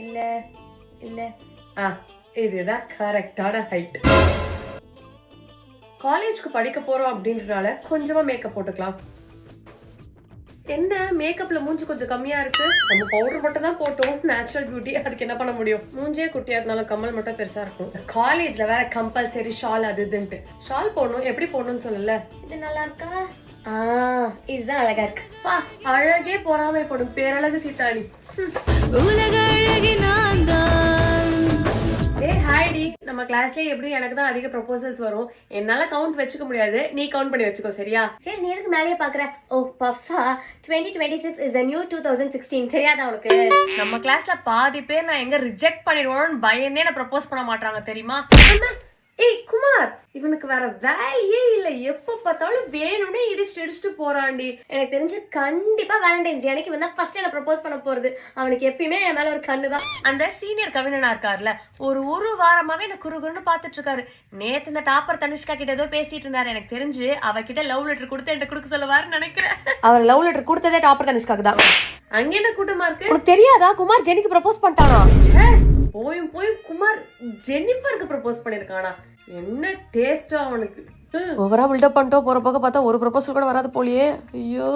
இல்ல இல்ல இதுதான் கரெக்டான ஹைட். காலேஜ்க்கு படிக்க போறோம் அப்படின்றனால கொஞ்சமா மேக்கப் போட்டுக்கலாம். என்ன மேக்கப்ல மூஞ்சி கொஞ்சம் கம்மியா இருக்கு. நம்ம பவுடர் மட்டும் தான் போட்டோம், நேச்சுரல் பியூட்டி. அதுக்கு என்ன பண்ண முடியும்? மூஞ்சே குட்டியா இருந்தாலும் கம்மல் மட்டும் பெருசா இருக்கும். காலேஜ்ல வேற கம்பல்சரி ஷால் அது இதுன்ட்டு. ஷால் போடணும், எப்படி போடணும்னு சொல்லல. இது நல்லா இருக்கா? இதுதான் அழகா இருக்கு. பா அழகே பொறாமை போடும் பேரழகு சீதாணி. உலக அழகி நான் தான். ஹாய்டி, நம்ம கிளாஸ்லயே எப்படி எனக்கு தான் அதிக ப்ரொபோசல்ஸ் வரும். என்னால கவுண்ட் வச்சுக்க முடியாது, நீ கவுண்ட் பண்ணி வச்சுக்கோ சரியா? சரி, நீ எதுக்கு மேலேயே பாக்குற? ஓ பஃபா, 2026 is the new 2016. தெரியாதா உனக்கு? நம்ம கிளாஸ்ல பாதி பேர் நான் எங்க ரிஜெக்ட் பண்ணிடுவோம்னு பயந்தே நான் ப்ரொபோஸ் பண்ண மாட்டாங்க தெரியுமா? ஏய் குமார், இவனுக்கு வேற வேலையே இல்ல, எப்ப பார்த்தாலும் வேணும்னே இடிச்சுட்டு போறான்டி. எனக்கு தெரிஞ்சு கண்டிப்பா வேலண்டைன்ஸ் டே அன்னைக்கு வந்தா ஃபர்ஸ்ட் என்ன ப்ரொபோஸ் பண்ண போறது. அவனுக்கு எப்பயுமே என் மேல ஒரு கண்ணுதான். அந்த சீனியர் கவிஞனா இருக்காருல, ஒரு வாரமாவே என்ன குறுகுறுன்னு பாத்துட்டு இருக்காரு. நேத்து இந்த டாப்பர் தனிஷ்கா கிட்ட ஏதோ பேசிட்டு இருந்தாரு. எனக்கு தெரிஞ்சு அவகிட்ட லவ் லெட்டர் கொடுத்து என்கிட்ட கொடுக்க சொல்லுவாருன்னு நினைக்கிறேன். அவர் லவ் லெட்டர் கொடுத்ததே டாப்பர் தனிஷ்காக்கு தான். அங்க என்ன கூட்டமா இருக்கு? உனக்கு தெரியாதா? குமார் ஜெனிக்கு ப்ரொபோஸ் பண்ணிட்டானா? போய் குமார் ஜெனிஃபருக்கு ப்ரொபோஸ் பண்ணிருக்கானா? என்ன டேஸ்டா அவனுக்கு. ஓவரா பில்டப் பண்ணிட்டோம். போற பக்கம் பார்த்தா ஒரு ப்ரொபோசல் கூட வராது போலியே. ஐயோ.